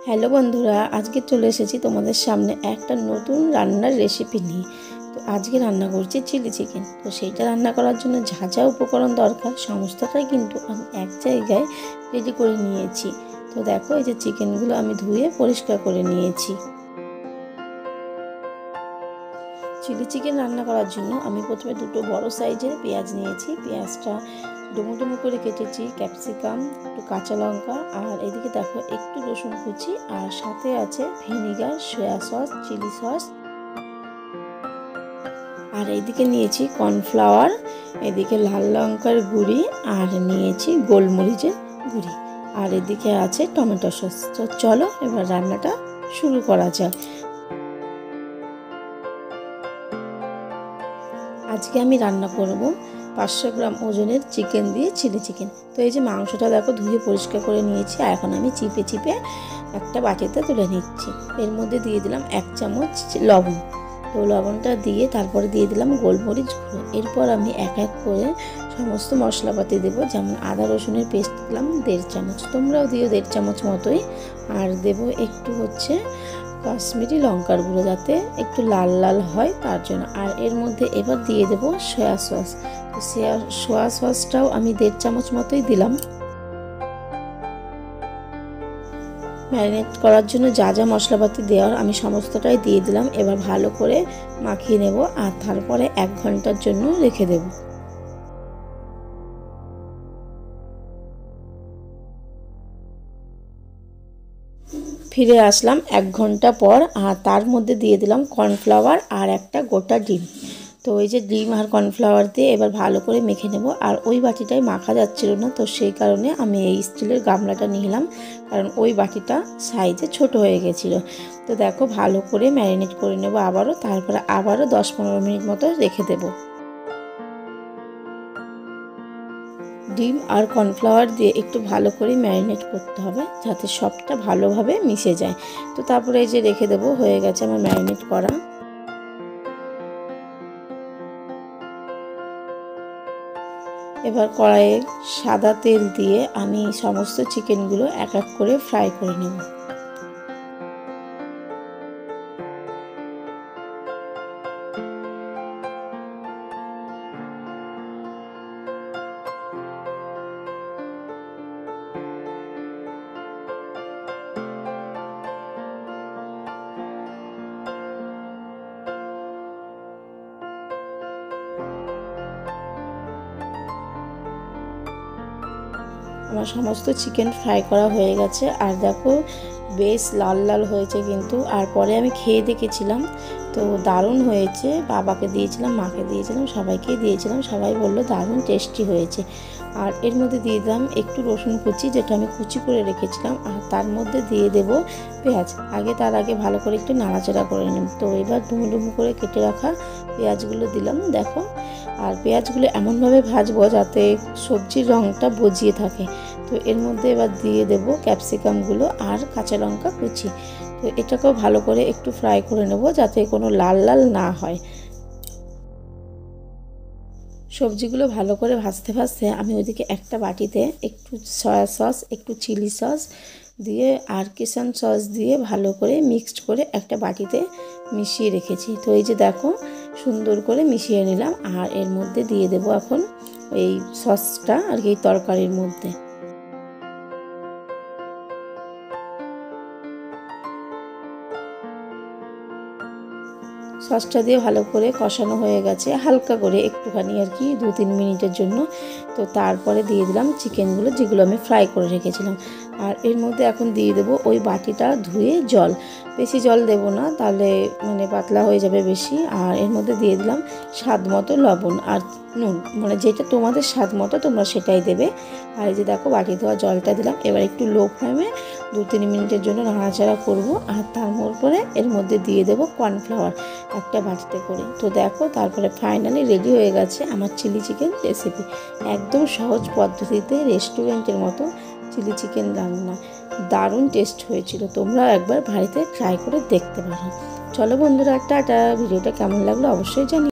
Hello বন্ধুরা, আজকে চলে এসেছি তোমাদের সামনে একটা নতুন রান্নার রেসিপি নিয়ে। তো আজকে রান্না করছি চিলি চিকেন। তো সেইটা রান্না করার জন্য যা যা উপকরণ দরকার সমস্তটাই কিন্তু আমি এক জায়গায় রেডি করে নিয়েছি। তো দেখো, এই যে চিকেনগুলো আমি ধুয়ে পরিষ্কার করে নিয়েছি। চিলি চিকেন রান্না করার জন্য আমি প্রথমে দুটো বড় সাইজের পেঁয়াজ নিয়েছি। পেঁয়াজটা ডুমো ডুমো করে কেটেছি, ক্যাপসিকাম, একটু কাঁচা লঙ্কা, আর এদিকে দেখো একটু রসুন কুচি, আর সাথে আছে vinegar, soya sauce, chilli sauce, আর এইদিকে নিয়েছি কর্নফ্লাওয়ার, এদিকে লাল লঙ্কার গুঁড়ি, আর নিয়েছি গোলমরিচের গুঁড়ি, আর এদিকে আছে টমেটো সস। তো চলো এবার রান্নাটা শুরু করা যাক। আজকে আমি রান্না করব 500 গ্রাম ওজনের চিকেন দিয়ে চিলি চিকেন। তো এই যে মাংসটা দেখো ধুয়ে পরিষ্কার করে নিয়েছি, আর এখন আমি চিপে চিপে একটা বাটিতে তুলে নিচ্ছি। এর মধ্যে দিয়ে দিলাম 1 চামচ লবণ। তো লবণটা দিয়ে তারপরে দিয়ে দিলাম গোলমরিচ গুঁড়ো। এরপর আমি এক এক করে সমস্ত মশলাপাতি দেবো। যেমন আদা রসুনের পেস্ট দিলাম 1.5 চামচ, তোমরাও দিও 1.5 চামচ মতোই। আর দেবো একটু কাশ্মীরি লঙ্কার গুঁড়ো, যাতে একটু লাল লাল হয় তার জন্য। আর এর মধ্যে এবার দিয়ে দেবো সয়া সস। তো সয়া সসটাও আমি 1.5 চামচ মতোই দিলাম। ম্যারিনেট করার জন্য যা যা মশলাপাতি দেওয়ার আমি সমস্তটাই দিয়ে দিলাম। এবার ভালো করে মাখিয়ে নেব, আর তারপরে 1 ঘন্টার জন্য রেখে দেব। ফিরে আসলাম 1 ঘন্টা পর, আর তার মধ্যে দিয়ে দিলাম কর্নফ্লাওয়ার আর একটা গোটা ডিম। তো এই যে ডিম আর কর্নফ্লাওয়ার দিয়ে এবার ভালো করে মেখে নেব। আর ওই বাটিটায় মাখা যাচ্ছিল না, তো সেই কারণে আমি এই স্টিলের গামলাটা নিলাম, কারণ ওই বাটিটা সাইজে ছোট হয়ে গেছিলো। তো দেখো ভালো করে ম্যারিনেট করে নেব আবারও, তারপরে আবারও 10-15 মিনিট মতো রেখে দেব। ডিম আর কর্নফ্লাওয়ার দিয়ে একটু ভালো করে ম্যারিনেট করতে হবে, যাতে সবটা ভালোভাবে মিশে যায়। তো তারপরে এই যে রেখে দেবো, হয়ে গেছে আমার ম্যারিনেট করা। এবার কড়াইয়ে সাদা তেল দিয়ে আমি সমস্ত চিকেনগুলো এক এক করে ফ্রাই করে নেব। আমার সমস্ত চিকেন ফ্রাই করা হয়ে গেছে, আর দেখো বেশ লাল লাল হয়েছে কিন্তু। আর পরে আমি খেয়ে দেখেছিলাম, তো দারুণ হয়েছে। বাবাকে দিয়েছিলাম, মাকে দিয়েছিলাম, সবাইকে দিয়েছিলাম, সবাই বললো দারুণ টেস্টি হয়েছে। আর এর মধ্যে দিয়ে দিলাম একটু রসুন কুচি, যেটা আমি কুচি করে রেখেছিলাম, আর তার মধ্যে দিয়ে দেব পেঁয়াজ। তার আগে ভালো করে একটু নাড়াচাড়া করে নিলাম। তো এবার ডুমো ডুমো করে কেটে রাখা পেঁয়াজগুলো দিলাম দেখো। আর পেঁয়াজগুলো এমনভাবে ভাজবো যাতে সবজির রঙটা বজিয়ে থাকে। তো এর মধ্যে এবার দিয়ে দেব ক্যাপসিকামগুলো আর কাঁচা লঙ্কা কুচি। তো এটাকেও ভালো করে একটু ফ্রাই করে নেব, যাতে কোনো লাল লাল না হয়। সবজিগুলো ভালো করে ভাজতে ভাজতে আমি ওইদিকে একটা বাটিতে একটু সয়া সস, একটু চিলি সস দিয়ে আর কিষান সস দিয়ে ভালো করে মিক্সড করে একটা বাটিতে মিশিয়ে রেখেছি। তো এই যে দেখো সুন্দর করে মিশিয়ে নিলাম, আর এর মধ্যে দিয়ে দেব এখন এই সসটা আর কি তরকারির মধ্যে। সসটা দিয়ে ভালো করে কষানো হয়ে গেছে, হালকা করে একটুখানি আর কি 2-3 মিনিটের জন্য। তো তারপরে দিয়ে দিলাম চিকেনগুলো, যেগুলো আমি ফ্রাই করে রেখেছিলাম। আর এর মধ্যে এখন দিয়ে দেবো ওই বাটিটা ধুয়ে জল। বেশি জল দেব না, তাহলে পাতলা হয়ে যাবে বেশি। আর এর মধ্যে দিয়ে দিলাম স্বাদ মতো লবণ আর নুন, যেটা তোমাদের স্বাদ মতো তোমরা সেটাই দেবে। আর এই যে দেখো বাটি ধোয়া জলটা দিলাম। এবার একটু লো ফ্লেমে 2-3 মিনিটের জন্য নাড়াচাড়া করব। আর তারপরে এর মধ্যে দিয়ে দেবো কর্নফ্লাওয়ার একটা বাটিতে করে। তো দেখো তারপরে ফাইনালি রেডি হয়ে গেছে আমার চিলি চিকেন রেসিপি। একদম সহজ পদ্ধতিতে রেস্টুরেন্টের মতো চিলি চিকেন রান্না, দারুণ টেস্ট হয়েছিল। তোমরা একবার বাড়িতে ট্রাই করে দেখতে পারো। চলো বন্ধুরা, টাটা। ভিডিওটা কেমন লাগলো অবশ্যই জানিও।